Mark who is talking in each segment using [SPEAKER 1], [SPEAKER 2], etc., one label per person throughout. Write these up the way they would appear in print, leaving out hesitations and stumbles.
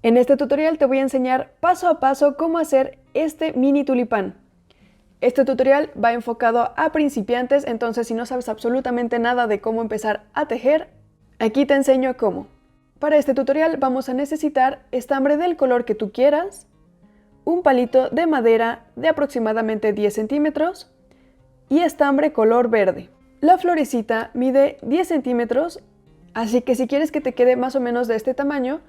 [SPEAKER 1] En este tutorial te voy a enseñar paso a paso cómo hacer este mini tulipán. Este tutorial va enfocado a principiantes, entonces si no sabes absolutamente nada de cómo empezar a tejer, aquí te enseño cómo. Para este tutorial vamos a necesitar estambre del color que tú quieras, un palito de madera de aproximadamente 10 centímetros y estambre color verde. La florecita mide 10 centímetros, así que si quieres que te quede más o menos de este tamaño,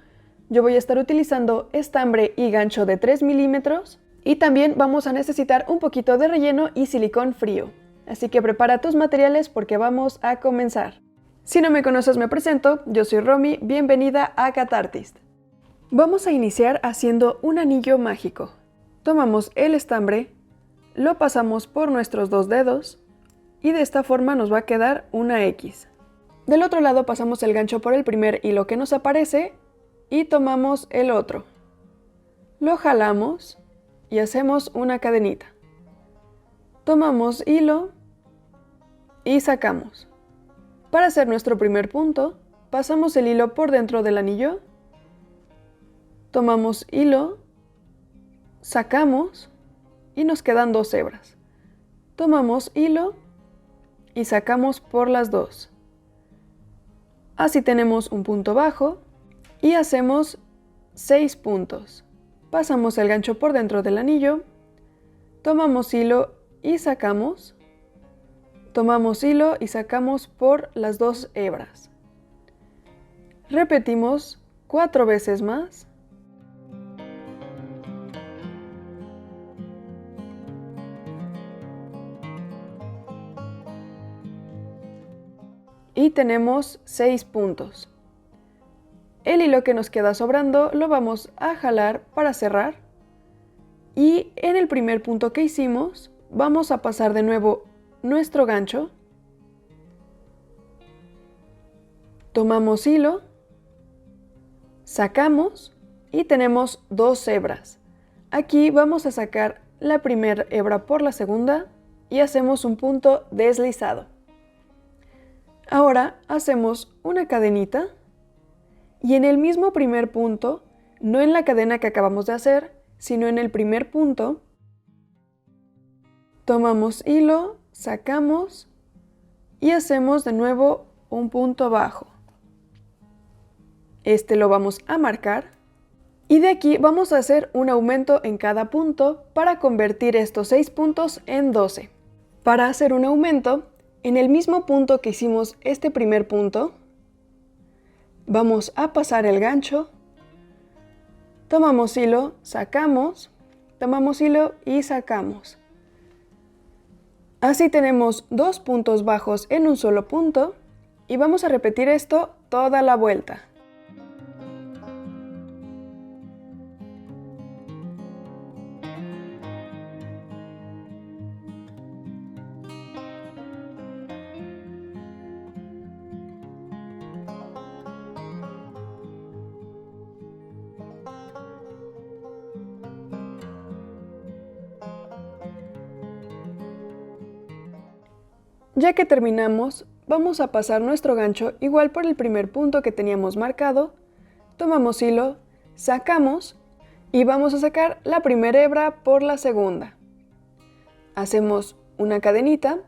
[SPEAKER 1] yo voy a estar utilizando estambre y gancho de 3 milímetros y también vamos a necesitar un poquito de relleno y silicón frío. Así que prepara tus materiales porque vamos a comenzar. Si no me conoces, me presento, yo soy Romy, bienvenida a Catartist. Vamos a iniciar haciendo un anillo mágico. Tomamos el estambre, lo pasamos por nuestros dos dedos y de esta forma nos va a quedar una X. Del otro lado pasamos el gancho por el primer hilo que nos aparece y tomamos el otro. Lo jalamos y hacemos una cadenita. Tomamos hilo y sacamos. Para hacer nuestro primer punto, pasamos el hilo por dentro del anillo, tomamos hilo, sacamos y nos quedan dos hebras. Tomamos hilo y sacamos por las dos. Así tenemos un punto bajo y hacemos 6 puntos. Pasamos el gancho por dentro del anillo, tomamos hilo y sacamos, tomamos hilo y sacamos por las dos hebras. Repetimos 4 veces más. Y tenemos 6 puntos. El hilo que nos queda sobrando lo vamos a jalar para cerrar. Y en el primer punto que hicimos, vamos a pasar de nuevo nuestro gancho. Tomamos hilo, sacamos y tenemos dos hebras. Aquí vamos a sacar la primera hebra por la segunda y hacemos un punto deslizado. Ahora hacemos una cadenita y en el mismo primer punto, no en la cadena que acabamos de hacer, sino en el primer punto, tomamos hilo, sacamos y hacemos de nuevo un punto bajo. Este lo vamos a marcar y de aquí vamos a hacer un aumento en cada punto para convertir estos 6 puntos en 12. Para hacer un aumento, en el mismo punto que hicimos este primer punto, vamos a pasar el gancho, tomamos hilo, sacamos, tomamos hilo y sacamos. Así tenemos 2 puntos bajos en un solo punto y vamos a repetir esto toda la vuelta. Ya que terminamos, vamos a pasar nuestro gancho igual por el primer punto que teníamos marcado, tomamos hilo, sacamos y vamos a sacar la primera hebra por la segunda. Hacemos una cadenita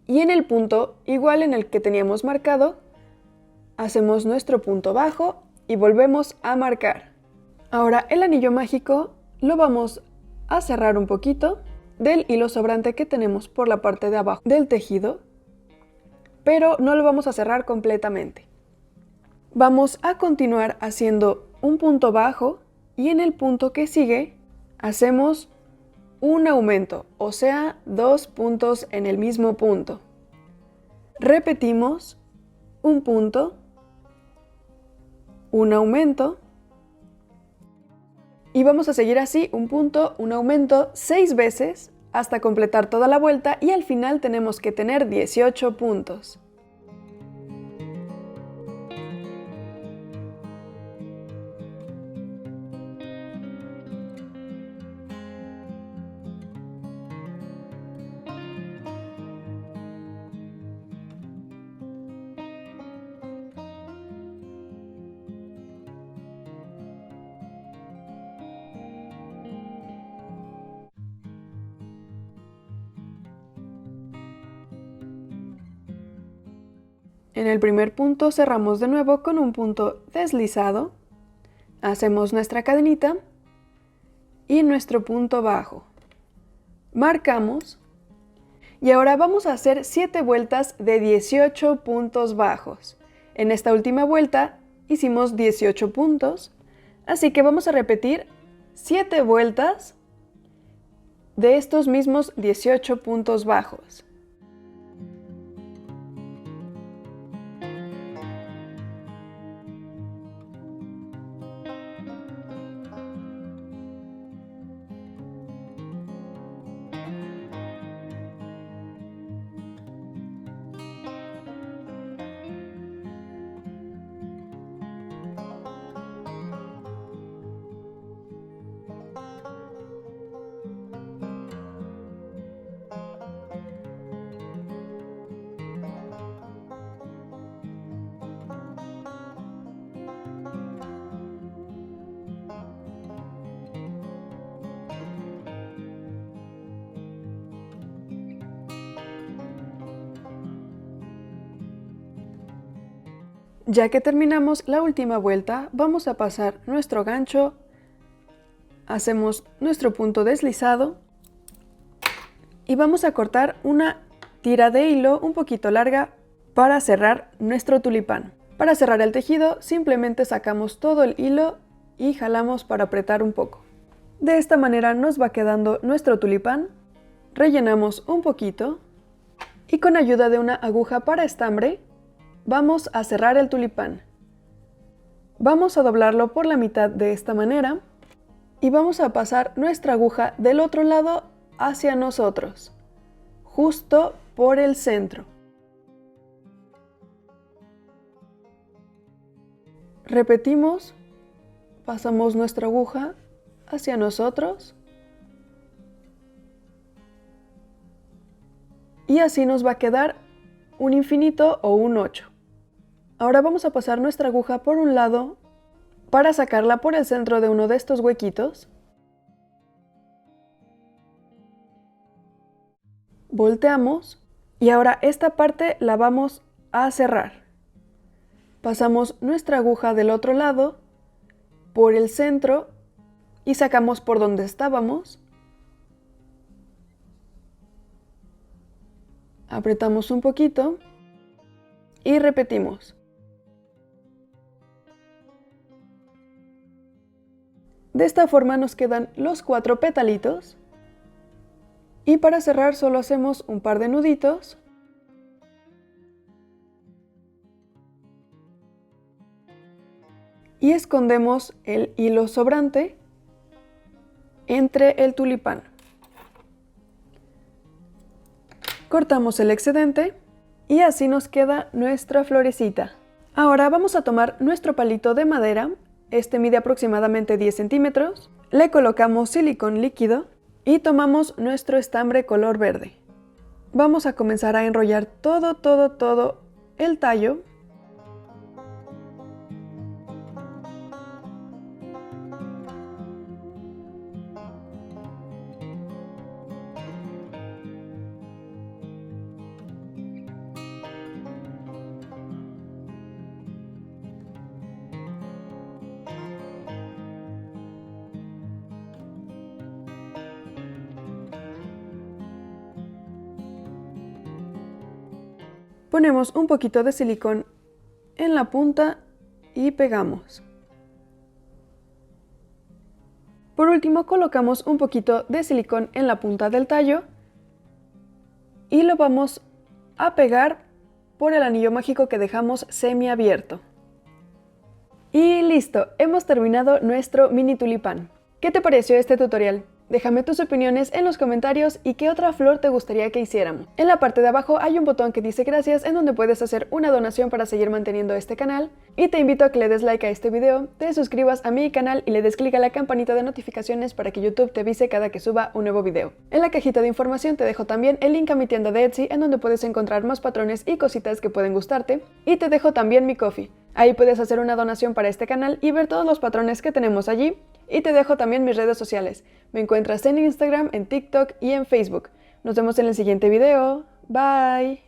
[SPEAKER 1] y en el punto igual en el que teníamos marcado, hacemos nuestro punto bajo y volvemos a marcar. Ahora el anillo mágico lo vamos a cerrar un poquito del hilo sobrante que tenemos por la parte de abajo del tejido, pero no lo vamos a cerrar completamente. Vamos a continuar haciendo un punto bajo y en el punto que sigue hacemos un aumento, o sea, 2 puntos en el mismo punto. Repetimos un punto, un aumento y vamos a seguir así, un punto, un aumento, 6 veces hasta completar toda la vuelta y al final tenemos que tener 18 puntos. En el primer punto cerramos de nuevo con un punto deslizado, hacemos nuestra cadenita y nuestro punto bajo. Marcamos y ahora vamos a hacer 7 vueltas de 18 puntos bajos. En esta última vuelta hicimos 18 puntos, así que vamos a repetir 7 vueltas de estos mismos 18 puntos bajos. Ya que terminamos la última vuelta, vamos a pasar nuestro gancho, hacemos nuestro punto deslizado y vamos a cortar una tira de hilo un poquito larga para cerrar nuestro tulipán. Para cerrar el tejido, simplemente sacamos todo el hilo y jalamos para apretar un poco. De esta manera nos va quedando nuestro tulipán. Rellenamos un poquito y con ayuda de una aguja para estambre, vamos a cerrar el tulipán. Vamos a doblarlo por la mitad de esta manera y vamos a pasar nuestra aguja del otro lado hacia nosotros, justo por el centro. Repetimos, pasamos nuestra aguja hacia nosotros y así nos va a quedar un infinito o un 8. Ahora vamos a pasar nuestra aguja por un lado para sacarla por el centro de uno de estos huequitos. Volteamos y ahora esta parte la vamos a cerrar. Pasamos nuestra aguja del otro lado por el centro y sacamos por donde estábamos. Apretamos un poquito y repetimos. De esta forma nos quedan los 4 petalitos y para cerrar solo hacemos un par de nuditos y escondemos el hilo sobrante entre el tulipán. Cortamos el excedente y así nos queda nuestra florecita. Ahora vamos a tomar nuestro palito de madera. Este mide aproximadamente 10 centímetros, le colocamos silicón líquido y tomamos nuestro estambre color verde. Vamos a comenzar a enrollar todo el tallo. Ponemos un poquito de silicón en la punta y pegamos. Por último, colocamos un poquito de silicón en la punta del tallo y lo vamos a pegar por el anillo mágico que dejamos semiabierto. Y listo, hemos terminado nuestro mini tulipán. ¿Qué te pareció este tutorial? Déjame tus opiniones en los comentarios y qué otra flor te gustaría que hiciéramos. En la parte de abajo hay un botón que dice gracias en donde puedes hacer una donación para seguir manteniendo este canal y te invito a que le des like a este video, te suscribas a mi canal y le des clic a la campanita de notificaciones para que YouTube te avise cada que suba un nuevo video. En la cajita de información te dejo también el link a mi tienda de Etsy en donde puedes encontrar más patrones y cositas que pueden gustarte y te dejo también mi Ko-fi. Ahí puedes hacer una donación para este canal y ver todos los patrones que tenemos allí. Y te dejo también mis redes sociales. Me encuentras en Instagram, en TikTok y en Facebook. Nos vemos en el siguiente video. Bye.